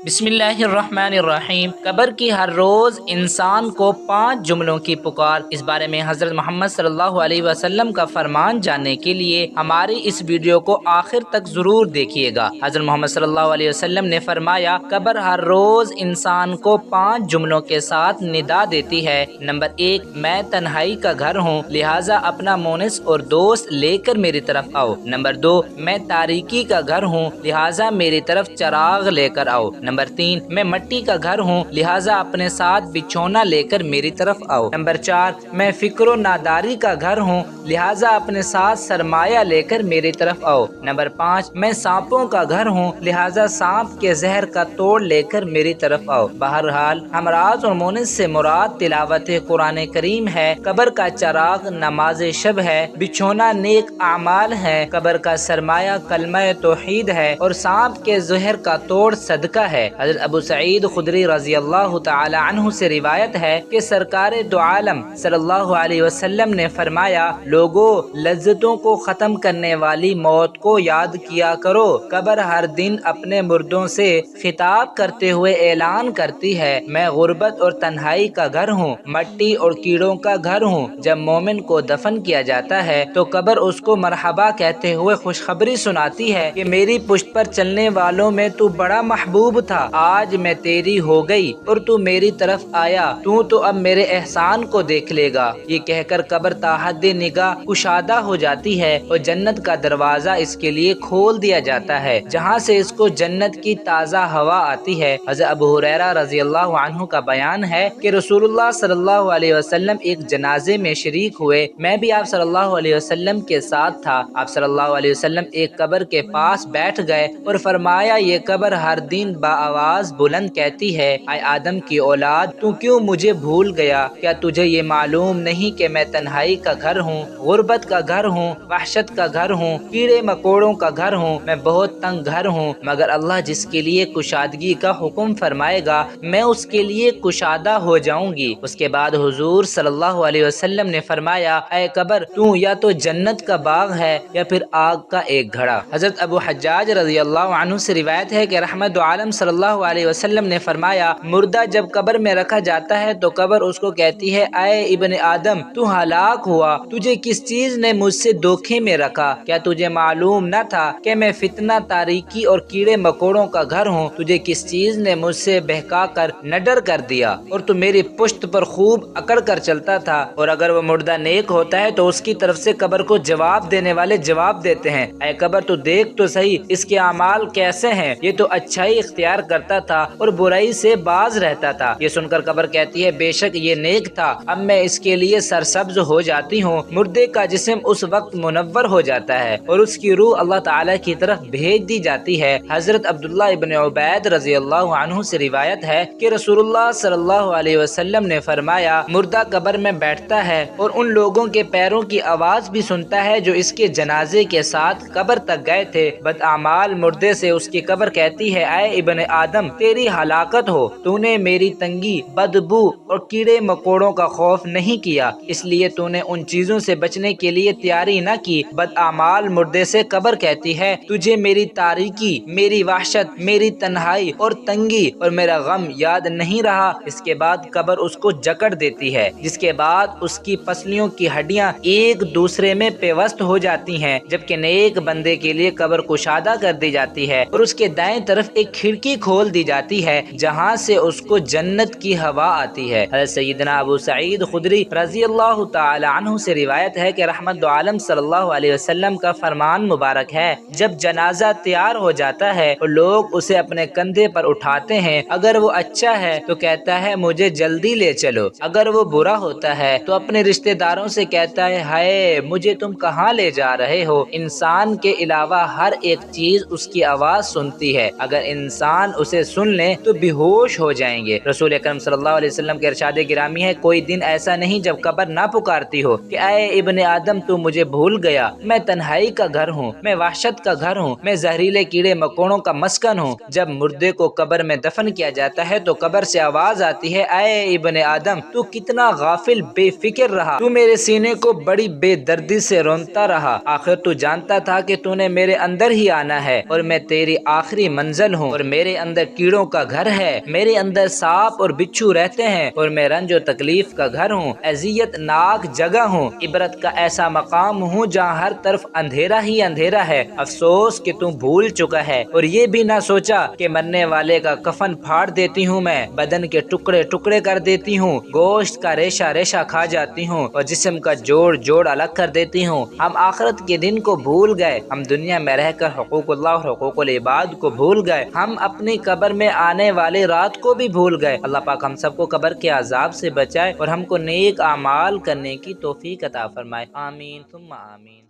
بسم اللہ الرحمن الرحیم۔ قبر کی ہر روز انسان کو 5 جملوں کی پکار۔ اس بارے میں حضرت محمد صلی اللہ علیہ وسلم کا فرمان جاننے کے لیے ہماری اس ویڈیو کو آخر تک ضرور دیکھیے گا۔ حضرت محمد صلی اللہ علیہ وسلم نے فرمایا، قبر ہر روز انسان کو 5 جملوں کے ساتھ ندا دیتی ہے۔ نمبر 1، میں تنہائی کا گھر ہوں، لہٰذا اپنا مونس اور دوست لے کر میری طرف آؤ۔ نمبر 2، میں تاریکی کا گھر ہوں، لہٰذا میری طرف چراغ لے کر آؤ۔ نمبر 3، میں مٹی کا گھر ہوں، لہٰذا اپنے ساتھ بچھونا لے کر میری طرف آؤ۔ نمبر 4، میں فکر و ناداری کا گھر ہوں، لہٰذا اپنے ساتھ سرمایہ لے کر میری طرف آؤ۔ نمبر 5، میں سانپوں کا گھر ہوں، لہٰذا سانپ کے زہر کا توڑ لے کر میری طرف آؤ۔ بہرحال امراض اور مونس سے مراد تلاوت قرآن کریم ہے، قبر کا چراغ نماز شب ہے، بچھونا نیک اعمال ہے، قبر کا سرمایہ کلمہ توحید ہے اور سانپ کے زہر کا توڑ صدقہ ہے۔ حضرت ابو سعید خدری رضی اللہ تعالی عنہ سے روایت ہے کہ سرکار دو عالم صلی اللہ علیہ وسلم نے فرمایا، لوگوں، لذتوں کو ختم کرنے والی موت کو یاد کیا کرو۔ قبر ہر دن اپنے مردوں سے خطاب کرتے ہوئے اعلان کرتی ہے، میں غربت اور تنہائی کا گھر ہوں، مٹی اور کیڑوں کا گھر ہوں۔ جب مومن کو دفن کیا جاتا ہے تو قبر اس کو مرحبا کہتے ہوئے خوشخبری سناتی ہے کہ میری پشت پر چلنے والوں میں تو بڑا محبوب تھا، آج میں تیری ہو گئی اور تو میری طرف آیا، تو اب میرے احسان کو دیکھ لے گا۔ یہ کہہ کر قبر تاحد نگاہ کشادہ ہو جاتی ہے اور جنت کا دروازہ اس کے لیے کھول دیا جاتا ہے، جہاں سے اس کو جنت کی تازہ ہوا آتی ہے۔ حضرت ابو ہریرہ رضی اللہ عنہ کا بیان ہے کہ رسول اللہ صلی اللہ علیہ وسلم ایک جنازے میں شریک ہوئے، میں بھی آپ صلی اللہ علیہ وسلم کے ساتھ تھا۔ آپ صلی اللہ علیہ وسلم ایک قبر کے پاس بیٹھ گئے اور فرمایا، یہ قبر ہر دن بآواز بلند کہتی ہے، اے آدم کی اولاد، تو کیوں مجھے بھول گیا؟ کیا تجھے یہ معلوم نہیں کہ میں تنہائی کا گھر ہوں، غربت کا گھر ہوں، وحشت کا گھر ہوں، کیڑے مکوڑوں کا گھر ہوں، میں بہت تنگ گھر ہوں، مگر اللہ جس کے لیے کشادگی کا حکم فرمائے گا میں اس کے لیے کشادہ ہو جاؤں گی۔ اس کے بعد حضور صلی اللہ علیہ وسلم نے فرمایا، اے قبر، تو یا تو جنت کا باغ ہے یا پھر آگ کا ایک گھڑا۔ حضرت ابو حجاج رضی اللہ عنہ سے روایت ہے کہ رحمت عالم صلی اللہ علیہ وسلم نے فرمایا، مردہ جب قبر میں رکھا جاتا ہے تو قبر اس کو کہتی ہے، اے ابن آدم، تو ہلاک ہوا، تجھے کس چیز نے مجھ سے دھوکے میں رکھا؟ کیا تجھے معلوم نہ تھا کہ میں فتنہ، تاریکی اور کیڑے مکوڑوں کا گھر ہوں؟ تجھے کس چیز نے مجھ سے بہکا کر نڈر کر دیا اور تو میری پشت پر خوب اکڑ کر چلتا تھا؟ اور اگر وہ مردہ نیک ہوتا ہے تو اس کی طرف سے قبر کو جواب دینے والے جواب دیتے ہیں، اے قبر، تو دیکھ تو صحیح اس کے اعمال کیسے ہیں، یہ تو اچھائی اختیار کرتا تھا اور برائی سے باز رہتا تھا۔ یہ سن کر قبر کہتی ہے، بے شک یہ نیک تھا، اب میں اس کے لیے سرسبز ہو جاتی ہوں۔ مردے کا جسم اس وقت منور ہو جاتا ہے اور اس کی روح اللہ تعالی کی طرف بھیج دی جاتی ہے۔ حضرت عبداللہ ابن عبید رضی اللہ عنہ سے روایت ہے کہ رسول اللہ صلی اللہ علیہ وسلم نے فرمایا، مردہ قبر میں بیٹھتا ہے اور ان لوگوں کے پیروں کی آواز بھی سنتا ہے جو اس کے جنازے کے ساتھ قبر تک گئے تھے۔ بدعمال مردے سے اس کی قبر کہتی ہے، اے ابن آدم، تیری ہلاکت ہو، تو نے میری تنگی، بدبو اور کیڑے مکوڑوں کا خوف نہیں کیا، اس لیے تو نے ان چیزوں سے بچنے کے لیے تیاری نہ کی۔ بدعمال مردے سے قبر کہتی ہے، تجھے میری تاریکی، میری وحشت، میری تنہائی اور تنگی اور میرا غم یاد نہیں رہا؟ اس کے بعد قبر اس کو جکڑ دیتی ہے، جس کے بعد اس کی پسلیوں کی ہڈیاں ایک دوسرے میں پیوست ہو جاتی ہیں، جبکہ نیک بندے کے لیے قبر کشادہ کر دی جاتی ہے اور اس کے دائیں طرف ایک کھڑکی کھول دی جاتی ہے جہاں سے اس کو جنت کی ہوا آتی ہے۔ حضرت سیدنا ابو سعید خدری رضی اللہ تعالی عنہ سے روایت ہے کہ رحمت عالم صلی اللہ علیہ وسلم کا فرمان مبارک ہے، جب جنازہ تیار ہو جاتا ہے اور لوگ اسے اپنے کندھے پر اٹھاتے ہیں، اگر وہ اچھا ہے تو کہتا ہے مجھے جلدی لے چلو، اگر وہ برا ہوتا ہے تو اپنے رشتہ داروں سے کہتا ہے، ہائے مجھے تم کہاں لے جا رہے ہو؟ انسان کے علاوہ ہر ایک چیز اس کی آواز سنتی ہے، اگر انسان اسے سن لے تو بے ہوش ہو جائیں گے۔ رسول اکرم صلی اللہ علیہ وسلم کے ارشاد گرامی ہے، کوئی دن ایسا نہیں جب قبر نہ پکارتی ہو کہ اے ابن آدم، تو مجھے بھول گیا، میں تنہائی کا گھر ہوں، میں وحشت کا گھر ہوں، میں زہریلے کیڑے مکوڑوں کا مسکن ہوں۔ جب مردے کو قبر میں دفن کیا جاتا ہے تو قبر سے آواز آتی ہے، اے ابن آدم، تو کتنا غافل، بے فکر رہا، تو میرے سینے کو بڑی بے دردی سے رونتا رہا، آخر تو جانتا تھا کہ تو نے میرے اندر ہی آنا ہے اور میں تیری آخری منزل ہوں اور میرے میرے اندر کیڑوں کا گھر ہے، میرے اندر سانپ اور بچھو رہتے ہیں، اور میں رنج و تکلیف کا گھر ہوں، اذیت ناک جگہ ہوں، عبرت کا ایسا مقام ہوں جہاں ہر طرف اندھیرا ہی اندھیرا ہے۔ افسوس کہ تم بھول چکا ہے اور یہ بھی نہ سوچا کہ مرنے والے کا کفن پھاڑ دیتی ہوں میں، بدن کے ٹکڑے ٹکڑے کر دیتی ہوں، گوشت کا ریشہ ریشہ کھا جاتی ہوں اور جسم کا جوڑ جوڑ الگ کر دیتی ہوں۔ ہم آخرت کے دن کو بھول گئے، ہم دنیا میں رہ کر حقوق اللہ اور حقوق العباد کو بھول گئے، ہم اپنی قبر میں آنے والی رات کو بھی بھول گئے۔ اللہ پاک ہم سب کو قبر کے عذاب سے بچائے اور ہم کو نیک اعمال کرنے کی توفیق عطا فرمائے، آمین ثم آمین۔